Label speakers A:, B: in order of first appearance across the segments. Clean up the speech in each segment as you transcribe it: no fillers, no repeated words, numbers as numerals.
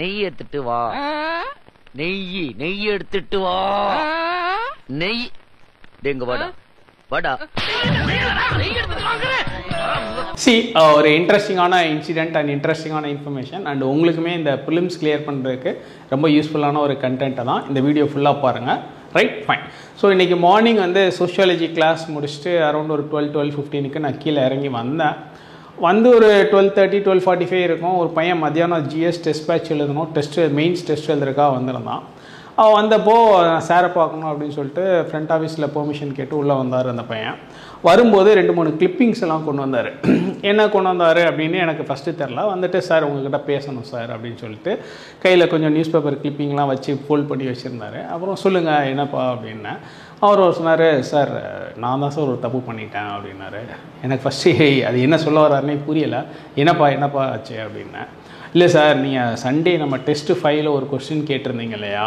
A: நெய் எடுத்துட்டு வா. நெய் எடுத்துட்டு வா. நெய் எங்க வாடா வாடா.
B: சி ஒரு இன்ட்ரெஸ்டிங்கான இன்சிடென்ட் அண்ட் இன்ட்ரெஸ்டிங்கான இன்ஃபர்மேஷன் அண்ட் உங்களுக்குமே இந்த ப்ரிலிம்ஸ் கிளியர் பண்ணுறதுக்கு ரொம்ப யூஸ்ஃபுல்லான ஒரு கண்டென்ட்டை தான் இந்த வீடியோ ஃபுல்லாக பாருங்கள். Right, fine. ஸோ இன்றைக்கி மார்னிங் வந்து சோஷியாலஜி கிளாஸ் முடிச்சுட்டு அரௌண்ட் ஒரு 12:15 நான் கீழே இறங்கி வந்தேன். வந்து ஒரு 12:30 12:45 இருக்கும். ஒரு பையன் மத்தியானம் ஜிஎஸ் டெஸ்ட் பேட்ச் எழுதணும், மெயின்ஸ் டெஸ்ட் எழுதுறதுக்காக வந்திருந்தான். அவன் வந்தப்போ சாரை பார்க்கணும் அப்படின்னு சொல்லிட்டு ஃப்ரண்ட் ஆஃபீஸில் பெர்மிஷன் கேட்டு உள்ளே வந்தார். அந்த பையன் வரும்போது 2-3 கிளிப்பிங்ஸ் எல்லாம் கொண்டு வந்தார். என்ன கொண்டு வந்தார் அப்படின்னு எனக்கு ஃபஸ்ட்டு தெரில. வந்துட்டு சார் உங்கள்கிட்ட பேசணும் சார் அப்படின்னு சொல்லிட்டு கையில் கொஞ்சம் நியூஸ் பேப்பர் கிளிப்பிங்லாம் வச்சு ஃபோல்ட் பண்ணி வச்சுருந்தார். அப்புறம் சொல்லுங்கள் என்னப்பா அப்படின்னேன். அவர் சொன்னார், சார் நான் தான் சார் ஒரு தப்பு பண்ணிட்டேன் அப்படின்னாரு. எனக்கு ஃபஸ்ட்டு அது என்ன சொல்ல வர்றாருன்னே புரியலை. என்னப்பா ஆச்சு அப்படின்னேன். இல்லை சார், நீங்கள் சண்டே நம்ம டெஸ்ட்டு 5ல் ஒரு கொஸ்டின் கேட்டிருந்தீங்க இல்லையா,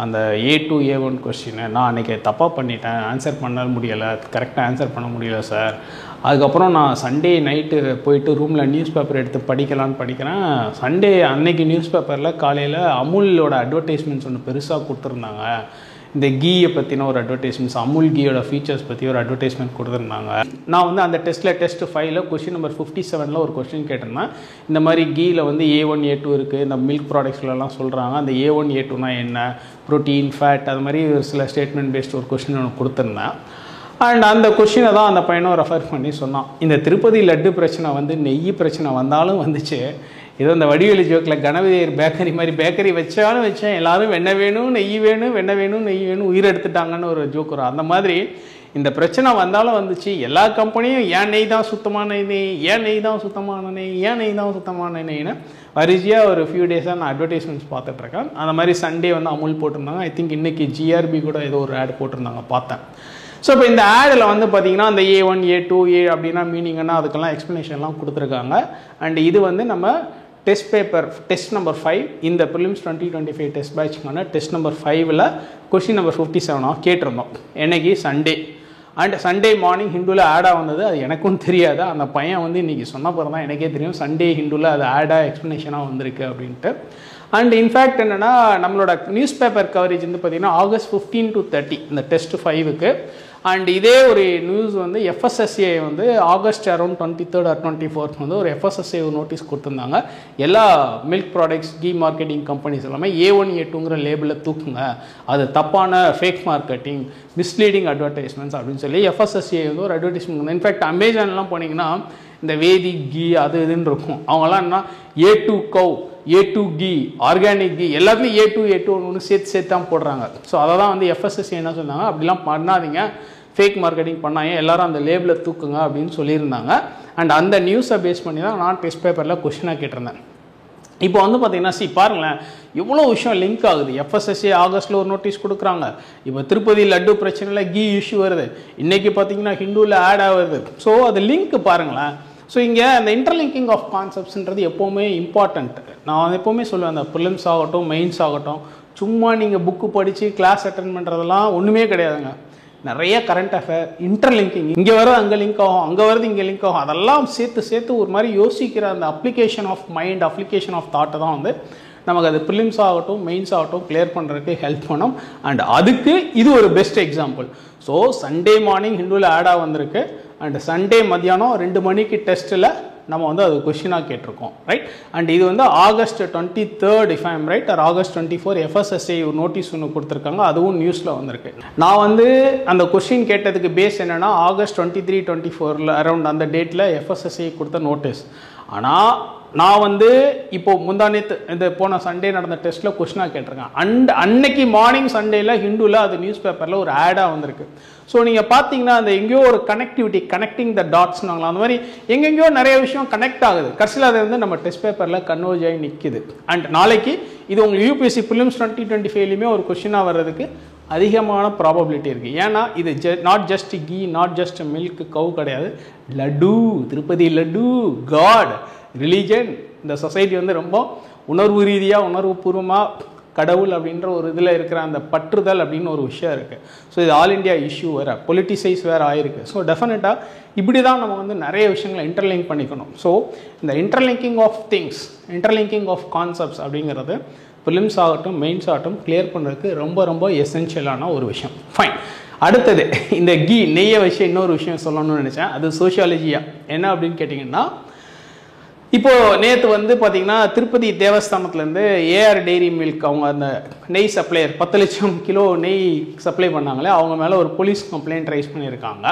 B: அந்த A2 A1 கொஸ்டினை நான் அன்றைக்கி தப்பாக பண்ணிட்டேன், ஆன்சர் பண்ண முடியலை, கரெக்டாக ஆன்சர் பண்ண முடியலை சார். அதுக்கப்புறம் நான் சண்டே நைட்டு போயிட்டு ரூமில் நியூஸ் பேப்பர் எடுத்து படிக்கிறேன். சண்டே அன்னைக்கு நியூஸ் பேப்பரில் காலையில் அமுலோட அட்வர்டைஸ்மெண்ட்ஸ் ஒன்று பெருசாக கொடுத்துருந்தாங்க. இந்த கீயை பற்றின ஒரு அட்வர்டைஸ்மெண்ட்ஸ், அமுல் கீயோட ஃபீச்சர்ஸ் பற்றி ஒரு அட்வர்டைஸ்மெண்ட் கொடுத்துருந்தாங்க. நான் வந்து அந்த டெஸ்ட் 5ல் கொஸ்டின் நம்பர் 57ல் ஒரு கொஸ்டின் கேட்டிருந்தேன். இந்த மாதிரி கீயில் வந்து A1 A2 இருக்குது, இந்த மில்க் ப்ராடக்ட்ஸ்லாம் சொல்கிறாங்க. அந்த A1 A2னா என்ன, ப்ரோட்டீன், ஃபேட், அது மாதிரி ஒரு சில ஸ்டேட்மெண்ட் பேஸ்ட் ஒரு கொஸ்டின் ஒன்று கொடுத்துருந்தேன். அண்ட் அந்த கொஸ்டினை தான் அந்த பையனும் ரெஃபர் பண்ணி சொன்னான். இந்த திருப்பதி லட்டு பிரச்சனை வந்து நெய் பிரச்சனை வந்தாலும் வந்துச்சு. ஏதோ இந்த வடிவேலு ஜோக்கில் கணபதியர் பேக்கரி மாதிரி பேக்கரி வச்சேன், எல்லோரும் வெண்ணெய் வேணும் நெய் வேணும் உயிர் எடுத்துட்டாங்கன்னு ஒரு ஜோக் வரும். அந்த மாதிரி இந்த பிரச்சனை வந்தாலும் வந்துச்சு. எல்லா கம்பெனியும் ஏன் நெய் தான் சுத்தமான நெய்னு வரிசையாக ஒரு ஃபியூ டேஸாக நான் அட்வர்டைஸ்மெண்ட்ஸ் பார்த்துட்ருக்கேன். அந்த மாதிரி சண்டே வந்து அமுல் போட்டிருந்தாங்க. ஐ திங்க் இன்றைக்கி GRB கூட ஏதோ ஒரு ஆட் போட்டிருந்தாங்க, பார்த்தேன். ஸோ இப்போ இந்த ஆடில் வந்து பார்த்திங்கன்னா அந்த A1 A2 அப்படின்னா மீனிங்னா அதுக்கெல்லாம் எக்ஸ்ப்ளனேஷன்லாம் கொடுத்துருக்காங்க. அண்ட் இது வந்து நம்ம டெஸ்ட் நம்பர் 5 இந்த ப்ரிலிம்ஸ் 2025 டெஸ்ட் பேட்ச்க்கான டெஸ்ட் நம்பர் 5ல் கொஸ்டின் நம்பர் 57 கேட்டிருந்தோம். என்னைக்கு சண்டே. அண்ட் சண்டே மார்னிங் ஹிந்துவில் ஆடாக வந்தது. அது எனக்கும் தெரியாது. அந்த பையன் வந்து இன்றைக்கி சொன்ன பிறகு தான் எனக்கே தெரியும் சண்டே ஹிந்துவில் அது ஆடாக எக்ஸ்ப்ளனேஷனாக வந்திருக்கு அப்படின்ட்டு. அண்ட் இன்ஃபேக்ட் என்னென்னா நம்மளோட நியூஸ் பேப்பர் கவரேஜ் வந்து பார்த்திங்கன்னா August 15 to 30 இந்த டெஸ்ட் 5க்கு. அண்ட் இதே ஒரு நியூஸ் வந்து FSSAI வந்து August around 23rd or 24th வந்து ஒரு FSSAI நோட்டீஸ் கொடுத்துருந்தாங்க. எல்லா milk products ghee marketing companies எல்லாமே A1 A2ங்கிற லேபிளில் தூக்குங்க, அது தப்பான ஃபேக் மார்க்கெட்டிங், மிஸ்லீடிங் அட்வர்டைஸ்மெண்ட்ஸ் அப்படின்னு சொல்லி FSSAI வந்து ஒரு அட்வர்டைஸ்மெண்ட். இன்ஃபேக்ட் அமேசான்லாம் போனீங்கன்னா இந்த வேதிக் கீ அது இதுன்னு இருக்கும். அவங்களாம் என்ன A2 கவ், A2 கீ, ஆர்கானிக் கீ எல்லாத்துலேயும் A2 ஒன்று சேர்த்து தான் போடுறாங்க. ஸோ அதை தான் வந்து FSSAI என்ன சொன்னாங்க, அப்படிலாம் பண்ணாதீங்க, ஃபேக் மார்க்கெட்டிங் பண்ணாங்க, எல்லோரும் அந்த லேபிளை தூக்குங்க அப்படின்னு சொல்லியிருந்தாங்க. அண்ட் அந்த நியூஸை பேஸ் பண்ணி தான் நான் டெஸ்ட் பேப்பரில் கொஸ்டினாக கேட்டிருந்தேன். இப்போ வந்து பார்த்தீங்கன்னா பாருங்களேன், எவ்வளோ விஷயம் லிங்க் ஆகுது. FSSAI ஆகஸ்ட்டில் ஒரு நோட்டீஸ் கொடுக்குறாங்க. இப்போ திருப்பதி லட்டு பிரச்சனையில் கீ இஷ்யூ வருது. இன்றைக்கி பார்த்தீங்கன்னா ஹிந்துவில் ஆட் ஆகுது. ஸோ அது லிங்க் பாருங்களேன். ஸோ இங்கே அந்த இன்டர்லிங்கிங் ஆஃப் கான்செப்ட்ஸ்ன்றது எப்போவுமே இம்பார்ட்டண்ட். நான் எப்போவுமே சொல்லுவேன், அந்த ப்ரிலிம்ஸ் ஆகட்டும் மெயின்ஸ் ஆகட்டும், சும்மா நீங்கள் புக்கு படித்து கிளாஸ் அட்டென்ட் பண்ணுறதெல்லாம் ஒன்றுமே கிடையாதுங்க. நிறைய கரண்ட் அஃபேர், இன்டர்லிங்கிங், இங்கே வர்றது அங்கே லிங்க் ஆகும், அங்கே வர்றது இங்கே லிங்க் ஆகும், அதெல்லாம் சேர்த்து ஒரு மாதிரி யோசிக்கிற அந்த application of mind, application of தாட்டை தான் வந்து நமக்கு அது ப்ரிலிம்ஸ் ஆகட்டும் மெயின்ஸ் ஆகட்டும் கிளியர் பண்ணுறதுக்கு ஹெல்ப் பண்ணும். அண்ட் அதுக்கு இது ஒரு best example. So Sunday morning ஹிந்துவில் ஆடாக வந்திருக்கு. அண்ட் சண்டே மத்தியானம் 2 மணிக்கு டெஸ்ட்டில் நம்ம வந்து அது கொஸ்டினாக கேட்டிருக்கோம், ரைட். அண்ட் இது வந்து August 23rd if I am right or August 24 FSSAI ஒரு நோட்டீஸ் ஒன்று கொடுத்துருக்காங்க. அதுவும் நியூஸில் வந்திருக்கு. நான் வந்து அந்த கொஸ்டின் கேட்டதுக்கு பேஸ் என்னென்னா August 23, 24 அரௌண்ட் அந்த டேட்டில் FSSAI கொடுத்த நோட்டீஸ். ஆனால் நான் வந்து இப்போது முந்தானேத்து இந்த போன சண்டே நடந்த டெஸ்ட்டில் கொஸ்டினாக கேட்டிருக்கேன். அண்ட் அன்னைக்கு மார்னிங் சண்டேயில் ஹிந்துவில் அது நியூஸ் பேப்பரில் ஒரு ஆடாக வந்திருக்கு. ஸோ நீங்கள் பார்த்தீங்கன்னா அந்த எங்கேயோ ஒரு கனெக்டிவிட்டி, கனெக்டிங் த டாட்ஸ்னாங்களா, அந்த மாதிரி எங்கெங்கேயோ நிறைய விஷயம் கனெக்ட் ஆகுது. கடைசியில் அது வந்து நம்ம டெஸ்ட் பேப்பரில் கன்வர்ஜ் ஆகி நிற்கிது. அண்ட் நாளைக்கு இது உங்களுக்கு UPSC ப்ரிலிம்ஸ் 2025லையுமே ஒரு கொஸ்டினாக வர்றதுக்கு அதிகமான ப்ராபபிலிட்டி இருக்குது. ஏன்னா இது not just ghee, not just milk cow கிடையாது, லட்டு, திருப்பதி லட்டு, காட், ரிலீஜன். இந்த சொசைட்டி வந்து ரொம்ப உணர்வு ரீதியாக உணர்வுபூர்வமாக கடவுள் அப்படின்ற ஒரு இதில் இருக்கிற அந்த பற்றுதல் அப்படின்னு ஒரு விஷயம் இருக்குது. ஸோ இது ஆல் இண்டியா இஷ்யூ வேறு, பொலிட்டிசைஸ் வேறு ஆயிருக்கு. ஸோ டெஃபினட்டாக இப்படி தான் நம்ம வந்து நிறைய விஷயங்களை இன்டர்லிங்க் பண்ணிக்கணும். ஸோ இந்த interlinking of things, interlinking of concepts அப்படிங்கிறது ப்ரிலிம்ஸ் ஆகட்டும் மெயின்ஸ் ஆகட்டும் கிளியர் பண்ணுறதுக்கு ரொம்ப ரொம்ப எசென்ஷியலான ஒரு விஷயம். ஃபைன். அடுத்தது இந்த நெய்யை வச்சு இன்னொரு விஷயம் சொல்லணும்னு நினச்சேன். அது சோஷியாலஜியா என்ன அப்படின்னு கேட்டிங்கன்னா, இப்போது நேற்று வந்து பார்த்திங்கன்னா திருப்பதி தேவஸ்தானத்துலேருந்து ஏஆர் டெய்ரி மில்க் அவங்க அந்த நெய் சப்ளையர் 10 லட்சம் கிலோ நெய் சப்ளை பண்ணாங்களே, அவங்க மேலே ஒரு போலீஸ் கம்ப்ளைண்ட் ரைஸ் பண்ணியிருக்காங்க.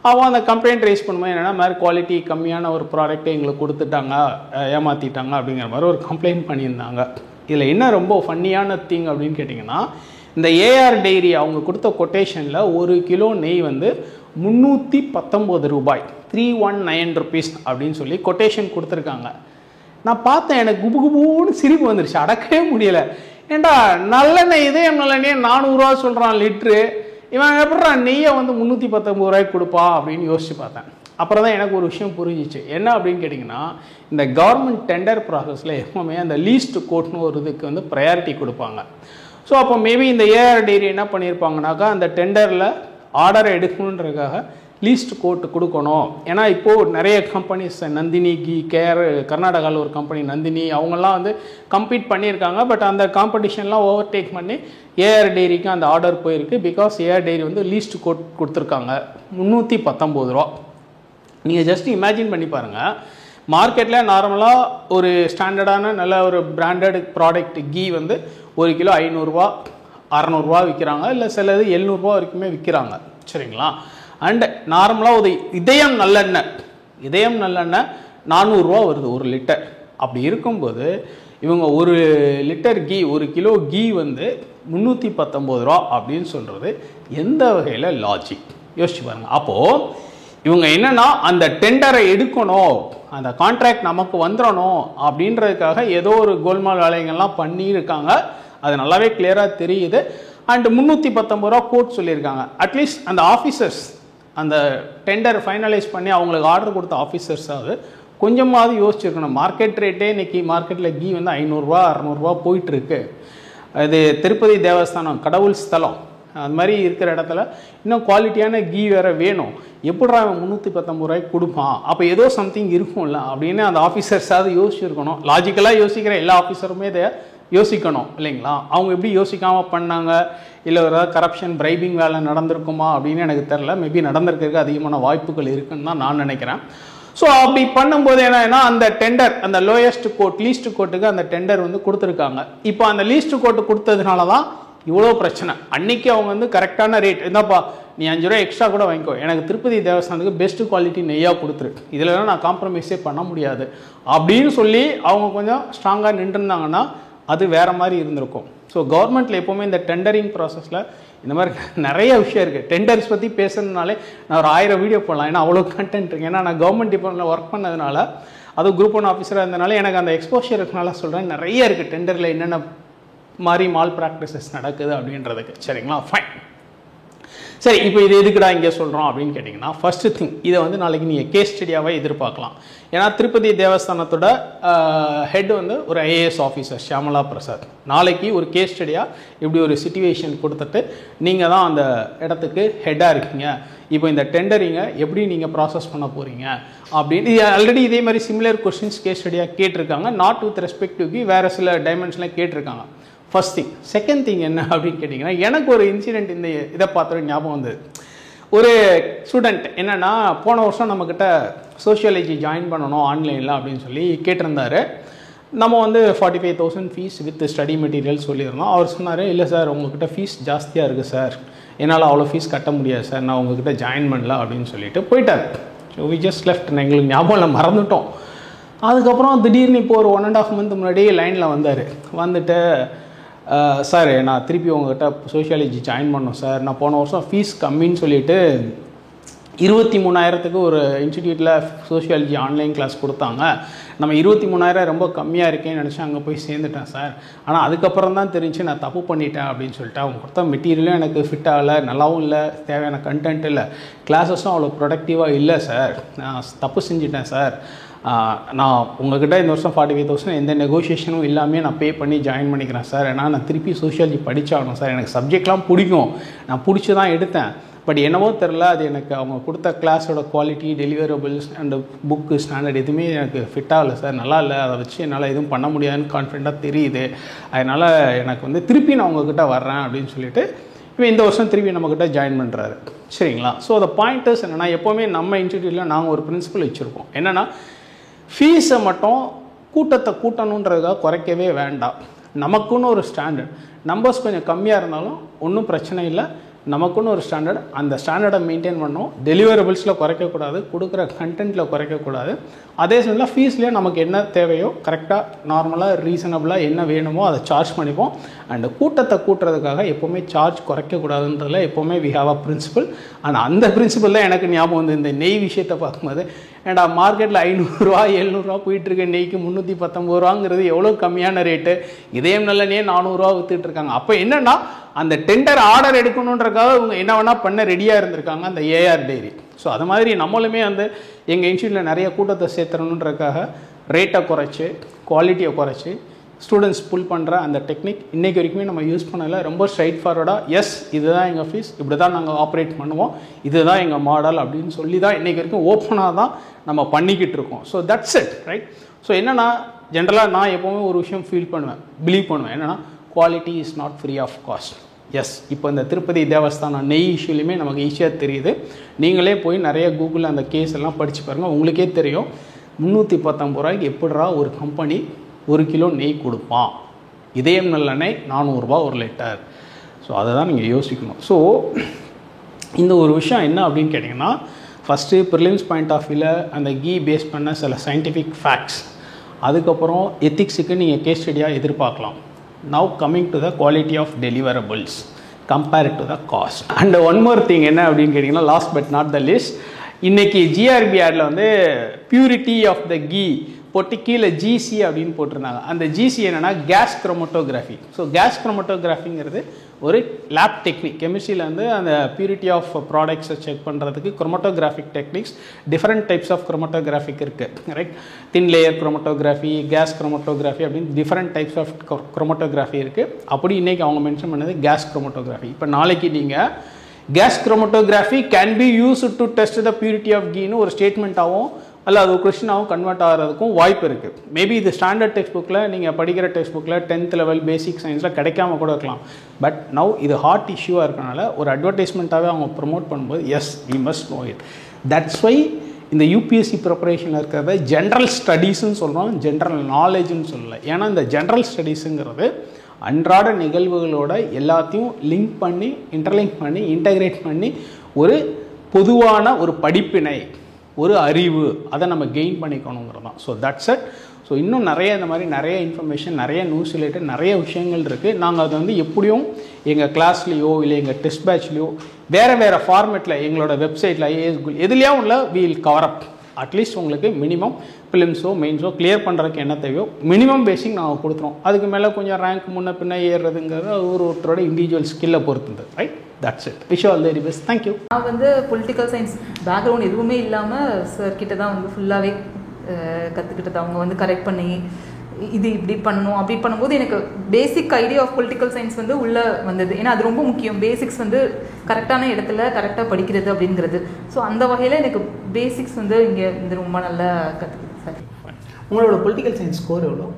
B: அவங்க அந்த கம்ப்ளைண்ட் ரைஸ் பண்ணும்போது என்னென்னா, மாதிரி குவாலிட்டி கம்மியான ஒரு ப்ராடக்ட்டை எங்களுக்கு கொடுத்துட்டாங்க, ஏமாற்றிட்டாங்க அப்படிங்கிற மாதிரி ஒரு கம்ப்ளைண்ட் பண்ணியிருந்தாங்க. இதில் என்ன ரொம்ப ஃபன்னியான திங் அப்படின்னு கேட்டிங்கன்னா, இந்த ஏஆர் டெய்ரி அவங்க கொடுத்த கொட்டேஷனில் 1 கிலோ நெய் வந்து 319 ரூபாய், 319 rupees அப்படின்னு சொல்லி கொட்டேஷன் கொடுத்துருக்காங்க. நான் பார்த்தேன், எனக்கு குபுகுபுன்னு சிரிப்பு வந்துருச்சு, அடக்கவே முடியலை. ஏண்டா நல்லெண்ணெய் இதயம் நல்லெண்ணெய் 400 ரூபா சொல்கிறான் லிட்ரு, இவன் எப்படா நெய்யை வந்து 319 ரூபாய்க்கு கொடுப்பா அப்படின்னு யோசிச்சு பார்த்தேன். அப்புறம் தான் எனக்கு ஒரு விஷயம் புரிஞ்சிச்சு. என்ன அப்படின்னு கேட்டிங்கன்னா, இந்த கவர்மெண்ட் டெண்டர் ப்ராசஸில் எப்பவுமே அந்த லீஸ்ட் கோட்னு ஒரு இதுக்கு வந்து ப்ரையாரிட்டி கொடுப்பாங்க. ஸோ அப்போ மேபி இந்த ஏஆர் டெய்ரி என்ன பண்ணியிருப்பாங்கனாக்கா, அந்த டெண்டரில் ஆர்டரை எடுக்கணுன்றதுக்காக லீஸ்ட் கோட்டு கொடுக்கணும். ஏன்னா இப்போது நிறைய கம்பெனிஸ், நந்தினி கீ, கர்நாடகாவில் ஒரு கம்பெனி நந்தினி, அவங்கெல்லாம் வந்து கம்பீட் பண்ணியிருக்காங்க. பட் அந்த காம்படிஷன்லாம் ஓவர்டேக் பண்ணி ஏஆர் டெய்ரிக்கு அந்த ஆர்டர் போயிருக்கு. பிகாஸ் ஏஆர் டெய்ரி வந்து லீஸ்ட் கோட் கொடுத்துருக்காங்க 319 ரூபா. நீங்கள் ஜஸ்ட் இமேஜின் பண்ணி பாருங்கள், மார்க்கெட்டில் நார்மலாக ஒரு ஸ்டாண்டர்டான நல்ல ஒரு பிராண்டட் ப்ராடக்ட் கீ வந்து 1 கிலோ 500 600 விற்கிறாங்க, இல்லை சிலது 700 வரைக்குமே விற்கிறாங்க. சரிங்களா? அண்ட் நார்மலாக ஒரு இதயம் நல்லெண்ணெய் 400 வருது 1 லிட்டர். அப்படி இருக்கும்போது இவங்க 1 லிட்டர் கீ 1 கிலோ கீ வந்து 319 அப்படின்னு சொல்கிறது எந்த வகையில் லாஜிக்? யோசிச்சு பாருங்கள். அப்போது இவங்க என்னன்னா, அந்த டெண்டரை எடுக்கணும், அந்த கான்ட்ராக்ட் நமக்கு வந்துடணும் அப்படின்றதுக்காக ஏதோ ஒரு கோல்மால் வேலைகள்லாம் பண்ணியிருக்காங்க. அது நல்லாவே கிளியராக தெரியுது. அண்ட் 319 கோட் சொல்லியிருக்காங்க. அட்லீஸ்ட் அந்த ஆஃபீஸர்ஸ் அந்த டெண்டர் ஃபைனலைஸ் பண்ணி அவங்களுக்கு ஆர்டர் கொடுத்த ஆஃபீஸர்ஸாவது கொஞ்சமாவது யோசிச்சிருக்கணும். மார்க்கெட் ரேட்டே இன்றைக்கி மார்க்கெட்டில் கீ வந்து 500 600 போயிட்டுருக்கு. இது திருப்பதி தேவஸ்தானம் கடவுள் ஸ்தலம், அது மாதிரி இருக்கிற இடத்துல இன்னும் குவாலிட்டியான கீ வேறு வேணும். எப்படிடா அவன் 319 கொடுப்பான்? அப்போ ஏதோ சம்திங் இருக்கும்ல அப்படின்னு அந்த ஆஃபீஸர்ஸாவது யோசிச்சிருக்கணும். லாஜிக்கலாக யோசிக்கிற எல்லா ஆஃபீஸருமே இதை யோசிக்கணும் இல்லைங்களா? அவங்க எப்படி யோசிக்காமல் பண்ணாங்க? இல்லை ஏதாவது கரப்ஷன் பிரைபிங் வேலை நடந்திருக்குமா அப்படின்னு எனக்கு தெரில. மேபி நடந்திருக்கிறதுக்கு அதிகமான வாய்ப்புகள் இருக்குன்னு தான் நான் நினைக்கிறேன். ஸோ அப்படி பண்ணும்போது என்னன்னா, அந்த டெண்டர் அந்த லோயஸ்ட் கோட் லீஸ்ட் கோட்டுக்கு அந்த டெண்டர் வந்து கொடுத்துருக்காங்க. இப்போ அந்த லீஸ்ட் கோட்டு கொடுத்ததுனால தான் இவ்வளோ பிரச்சனை. அன்றைக்கி அவங்க வந்து கரெக்டான ரேட் என்னப்பா, நீ 5 ரூபா எக்ஸ்ட்ரா கூட வாங்கிக்கோ, எனக்கு திருப்பதி தேவஸ்தானத்துக்கு பெஸ்ட்டு குவாலிட்டி நெய்யாக கொடுத்துரு, இதிலலாம் நான் காம்ப்ரமைஸே பண்ண முடியாது அப்படின்னு சொல்லி அவங்க கொஞ்சம் ஸ்ட்ராங்காக நின்றுருந்தாங்கன்னா அது வேறு மாதிரி இருந்திருக்கும். ஸோ கவர்மெண்ட்டில் எப்போவுமே இந்த டெண்டரிங் ப்ராசஸில் இந்த மாதிரி நிறைய விஷயம் இருக்குது. டெண்டர்ஸ் பற்றி பேசுறதுனாலே நான் ஒரு 1000 வீடியோ போடலாம், ஏன்னா அவ்வளோ கண்டென்ட் இருக்குது. ஏன்னா நான் கவர்மெண்ட் டிபார்ட்மெண்ட்டில் ஒர்க் பண்ணதுனால, அதுவும் குரூப் 1 ஆஃபீஸராக இருந்ததுனால எனக்கு அந்த எக்ஸ்போஷர் இருக்கனால சொல்கிறேன். நிறைய இருக்குது டெண்டரில் என்னென்ன மாதிரி மால் ப்ராக்டிசஸ் நடக்குது அப்படின்றதுக்கு. சரிங்களா? ஃபைன். சரி, இப்போ இது எதுக்குடா இங்கே சொல்கிறோம் அப்படின்னு கேட்டிங்கன்னா, ஃபர்ஸ்ட் திங் இதை வந்து நாளைக்கு நீங்கள் கேஸ் ஸ்டடியாகவே எதிர்பார்க்கலாம். ஏன்னா திருப்பதி தேவஸ்தானத்தோட ஹெட் வந்து ஒரு ஐஏஎஸ் ஆஃபீஸர் ஷியாமலா பிரசாத். நாளைக்கு ஒரு கேஸ் ஸ்டடியாக இப்படி ஒரு சிச்சுவேஷன் கொடுத்துட்டு நீங்கள் தான் அந்த இடத்துக்கு ஹெட்டாக இருக்கீங்க, இப்போ இந்த டெண்டரிங்கை எப்படி நீங்கள் ப்ராசஸ் பண்ண போகிறீங்க அப்படின்னு ஆல்ரெடி இதே மாதிரி சிமிலர் கொஸ்டின்ஸ் கேஸ் ஸ்டடியாக கேட்டிருக்காங்க. நாட் வித் ரெஸ்பெக்ட் டு வேறு சில டைமென்ஷனில் கேட்டிருக்காங்க. First thing. செகண்ட் திங் என்ன அப்படின்னு கேட்டிங்கன்னா, எனக்கு ஒரு இன்சிடெண்ட் இந்த இதை பார்த்துட்டு ஞாபகம் வந்தது. ஒரு ஸ்டூடெண்ட் என்னென்னா, போன வருஷம் நம்மக்கிட்ட சோஷியாலஜி ஜாயின் பண்ணணும் ஆன்லைனில் அப்படின்னு சொல்லி கேட்டிருந்தார். நம்ம வந்து 45,000 ஃபீஸ் வித் ஸ்டடி மெட்டீரியல் சொல்லியிருந்தோம். அவர் சொன்னார், இல்லை சார் உங்கள்கிட்ட ஃபீஸ் ஜாஸ்தியாக இருக்குது சார், என்னால் அவ்வளோ ஃபீஸ் கட்ட முடியாது சார், நான் உங்கள்கிட்ட ஜாயின் பண்ணல அப்படின்னு சொல்லிட்டு போயிட்டார். So we just left. எங்களுக்கு ஞாபகம் இல்லை, மறந்துட்டோம். அதுக்கப்புறம் திடீர்னு இப்போ ஒரு 1.5 month முன்னாடி லைனில் வந்தார். வந்துட்டு, சார் நான் திருப்பி உங்கள்கிட்ட சோஷியாலஜி ஜாயின் பண்ணோம் சார், நான் போன வருஷம் ஃபீஸ் கம்மின்னு சொல்லிவிட்டு 23,000க்கு ஒரு இன்ஸ்டிடியூட்டில் சோஷியாலஜி ஆன்லைன் கிளாஸ் கொடுத்தாங்க, நம்ம 23,000 ரொம்ப கம்மியாக இருக்கேன்னு நினச்சி அங்கே போய் சேர்ந்துட்டேன் சார், ஆனால் அதுக்கப்புறம் தான் தெரிஞ்சு நான் தப்பு பண்ணிட்டேன் அப்படின்னு சொல்லிட்டு, அவங்க கொடுத்த மெட்டீரியலும் எனக்கு ஃபிட் ஆகலை, நல்லாவும் இல்லை, தேவையான கண்டென்ட் இல்லை, கிளாஸஸும் அவ்வளோ ப்ரொடக்டிவாக இல்லை சார், நான் தப்பு செஞ்சிட்டேன் சார் நான் உங்ககிட்ட இந்த வருஷம் 45,000 எந்த நெகோஷியேஷனும் இல்லாமல் நான் பே பண்ணி ஜாயின் பண்ணிக்கிறேன் சார். ஏன்னா நான் திருப்பி சோஷியாலஜி படித்தாகணும் சார், எனக்கு சப்ஜெக்ட்லாம் பிடிக்கும், நான் பிடிச்சி தான் எடுத்தேன். பட் என்னவோ தெரில, அது எனக்கு அவங்க கொடுத்த கிளாஸோட quality, deliverables and book standard எதுவுமே எனக்கு ஃபிட் ஆகலை சார், நல்லா இல்லை, அதை வச்சு என்னால் எதுவும் பண்ண முடியாதுன்னு கான்ஃபிடென்ட்டாக தெரியுது. அதனால் எனக்கு வந்து திருப்பி நான் உங்ககிட்ட வர்றேன் அப்படின்னு சொல்லிட்டு இப்போ இந்த வருஷம் திருப்பி நம்மக்கிட்ட ஜாயின் பண்ணுறாரு. சரிங்களா? ஸோ அந்த பாயிண்டர்ஸ் என்னென்னா, எப்போவுமே நம்ம இன்ஸ்டியூட்டில் நாங்கள் ஒரு பிரின்சிபல் வச்சுருக்கோம். என்னென்னா, ஃபீஸை மட்டும் கூட்டத்தை கூட்டணுன்றதுக்காக குறைக்கவே வேண்டாம். நமக்குன்னு ஒரு ஸ்டாண்டர்ட், நம்பர்ஸ் கொஞ்சம் கம்மியாக இருந்தாலும் ஒன்றும் பிரச்சனை இல்லை, நமக்குன்னு ஒரு ஸ்டாண்டர்ட், அந்த ஸ்டாண்டர்டை மெயின்டைன் பண்ணணும். டெலிவரபிள்ஸில் குறைக்கக்கூடாது, கொடுக்குற கண்டென்ட்டில் குறைக்கக்கூடாது. அதே சமயத்தில் ஃபீஸ்லேயே நமக்கு என்ன தேவையோ கரெக்டாக நார்மலாக ரீசனபிளாக என்ன வேணுமோ அதை சார்ஜ் பண்ணிப்போம். அண்டு கூட்டத்தை கூட்டுறதுக்காக எப்போவுமே சார்ஜ் குறைக்கக்கூடாதுன்றதில் எப்போவுமே வி ஹாவ் அ பிரின்சிபல். ஆனால் அந்த பிரின்சிபல் தான் எனக்கு ஞாபகம் வந்து இந்த நெய் விஷயத்தை பார்க்கும்போது, ஏன்டா மார்க்கெட்டில் 500 ரூபா 700 ரூபா போயிட்டுருக்க நெய்க்கு 319 ரூபாங்கிறது எவ்வளோ கம்மியான ரேட்டு, இதயம் நல்லெண்ணே 400 ரூபா விற்றுட்டு இருக்காங்க. அப்போ என்னென்னா, அந்த டெண்டர் ஆர்டர் எடுக்கணுன்றக்காக இவங்க என்ன வேணால் பண்ண ரெடியாக இருந்திருக்காங்க அந்த ஏஆர் டைரி. ஸோ அது மாதிரி நம்மளுமே வந்து எங்கள் இன்ஸ்டியூட்டில் நிறைய கூட்டத்தை சேர்த்துறணுன்றக்காக ரேட்டை குறைச்சி குவாலிட்டியை குறைச்சி ஸ்டூடெண்ட்ஸ் புல் பண்ணுற அந்த டெக்னிக் இன்றைக்கு வரைக்குமே நம்ம யூஸ் பண்ணல. ரொம்ப ஸ்ட்ரைட் ஃபார்வர்டாக எஸ் இதுதான் எங்கள் ஃபீஸ், இப்படி தான் நாங்கள் ஆப்ரேட் பண்ணுவோம், இதுதான் எங்கள் மாடல் அப்படின்னு சொல்லி தான் இன்றைக்கு வரைக்கும் ஓப்பனாக தான் நம்ம பண்ணிக்கிட்டு இருக்கோம். So that's it, right? So என்னென்னா, ஜென்ரலாக நான் எப்போவுமே ஒரு விஷயம் பிலீவ் பண்ணுவேன், என்னென்னா quality is not free of cost. Yes, இப்போ இந்த திருப்பதி தேவஸ்தானம் நெய் இஷ்யூலையுமே நமக்கு ஈஸியாக தெரியுது. நீங்களே போய் நிறைய கூகுளில் அந்த கேஸ் எல்லாம் படித்து பாருங்கள், உங்களுக்கே தெரியும். 319 ரூபாய்க்கு எப்படிரா ஒரு கம்பெனி 1 கிலோ நெய் கொடுப்பான், இதயம் நல்லெண்ணெய் 400 ரூபா 1 லிட்டர். ஸோ அதை தான் நீங்கள் யோசிக்கணும். ஸோ இந்த ஒரு விஷயம் என்ன அப்படின்னு கேட்டிங்கன்னா, ஃபஸ்ட்டு ப்ரிலிம்ஸ் பாயிண்ட் ஆஃப் வியூவில் அந்த கீ பேஸ் பண்ண சில சயின்டிஃபிக் ஃபேக்ட்ஸ், அதுக்கப்புறம் எத்திக்ஸுக்கு நீங்கள் கேஸ் ஸ்டடியாக எதிர்பார்க்கலாம். Now coming to the quality of deliverables compared to the cost. And one more thing என்ன அப்படின்னு கேட்டிங்கன்னா, last but not the least, இன்றைக்கி ஜிஆர்பி ஆடில் வந்து பியூரிட்டி ஆஃப் த கீ போட்டு கீழே ஜிசி அப்படின்னு போட்டிருந்தாங்க. அந்த ஜிசி என்னென்னா கேஸ் குரோமட்டோகிராஃபி. ஸோ கேஸ் குரோமட்டோகிராஃபிங்கிறது ஒரு லேப் டெக்னிக். கெமிஸ்ட்ரியில் வந்து அந்த பியூரிட்டி ஆஃப் ப்ராடக்ட்ஸை செக் பண்ணுறதுக்கு chromatographic techniques, different types of chromatographic இருக்குது, right? Thin layer chromatography, gas chromatography அப்படின்னு டிஃப்ரெண்ட் டைப்ஸ் ஆஃப் குரோமட்டோகிராஃபி இருக்குது. அப்படி இன்றைக்கி அவங்க மென்ஷன் பண்ணது கேஸ் குரோமட்டோகிராஃபி. இப்போ நாளைக்கு நீங்கள் gas chromatography can be use to test the purity of கீன்னு ஒரு ஸ்டேட்மெண்ட்டாகவும் அல்ல அது ஒரு கொஸ்டினாகவும் கன்வெர்ட் ஆகிறதுக்கும் வாய்ப்பு இருக்குது. மேபி இது ஸ்டாண்டர்ட் டெக்ஸ்ட் புக்கில் நீங்கள் படிக்கிற டெக்ஸ்ட் புக்கில் 10th லெவல் பேசிக் சயின்ஸில் கிடைக்காம கூட இருக்கலாம். பட் நவ் இது ஹாட் இஷ்யூவாக இருக்கனால ஒரு அட்வர்டைஸ்மெண்ட்டாகவே அவங்க ப்ரொமோட் பண்ணும்போது yes we must know it. That's why இந்த யூபிஎஸ்சி ப்ரிப்பரேஷனில் இருக்கிறத ஜென்ரல் ஸ்டடீஸ்ன்னு சொல்கிறோம், ஜென்ரல் நாலேஜ்னு சொல்லலை. ஏன்னா இந்த ஜென்ரல் ஸ்டடீஸுங்கிறது அன்றாட நிகழ்வுகளோட எல்லாத்தையும் லிங்க் பண்ணி இன்டர்லிங்க் பண்ணி இன்டகிரேட் பண்ணி ஒரு பொதுவான ஒரு படிப்பினை, ஒரு அறிவு, அதை நம்ம கெயின் பண்ணிக்கணுங்கிறது தான். So that's it. ஸோ இன்னும் நிறைய இந்த மாதிரி நிறைய இன்ஃபர்மேஷன், நிறைய நியூஸ் ரிலேட்டட் நிறைய விஷயங்கள் இருக்குது. நாங்கள் அதை வந்து எப்படியும் எங்கள் கிளாஸ்லேயோ இல்லை எங்கள் டெஸ்ட் பேட்ச்லேயோ வேறு ஃபார்மேட்டில் எங்களோட வெப்சைட்டில் ஐஏஎஸ் குல் எதுலையோ உள்ள வீல் கவர் அப். அட்லீஸ்ட் உங்களுக்கு மினிமம் ஃபிலிம்ஸோ மெயின்ஸோ கிளியர் பண்ணுறதுக்கு என்ன தேவையோ மினிமம் பேசிக் நாங்கள் கொடுத்துருவோம். அதுக்கு மேலே கொஞ்சம் ரேங்க் முன்ன பின்ன ஏறுறதுங்கிறது ஒருத்தரோட இண்டிவிஜுவல் ஸ்கில்லை பொறுத்துது, right? That's it. Wish all the very best. Thank you.
C: நான் வந்து பொலிட்டிக்கல் சயின்ஸ் பேக்ரவுண்ட் எதுவுமே இல்லாமல் சார் கிட்ட தான் வந்து ஃபுல்லாகவே கற்றுக்கிட்டது. அவங்க வந்து கரெக்ட் பண்ணி இது இப்படி பண்ணணும் அப்படி பண்ணும்போது எனக்கு basic idea of political science வந்து உள்ளே வந்தது. ஏன்னா அது ரொம்ப முக்கியம், பேசிக்ஸ் வந்து கரெக்டான இடத்துல கரெக்டாக படிக்கிறது அப்படிங்கிறது. ஸோ அந்த வகையில் எனக்கு பேசிக்ஸ் வந்து இங்கே இந்த ரொம்ப நல்லா கற்றுக்கிது சார்.
B: உங்களோட பொலிட்டிக்கல் சயின்ஸ் ஸ்கோர் எவ்வளோ?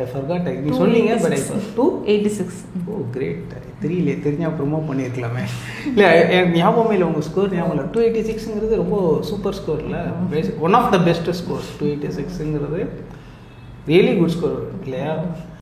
B: I forgot. நீ சொன்னீங்க பட்
C: 286.
B: O great. தெரியல, தெரிஞ்சால் ப்ரொமோட் பண்ணியிருக்கலாமே. இல்லை எனக்கு ஞாபகமே இல்லை உங்கள் ஸ்கோர் ஞாபகம் இல்லை. 286ங்கிறது ரொம்ப சூப்பர் ஸ்கோர் இல்லை, one of the best scores. 286ங்கிறது ரியலி குட் ஸ்கோர் இல்லையா?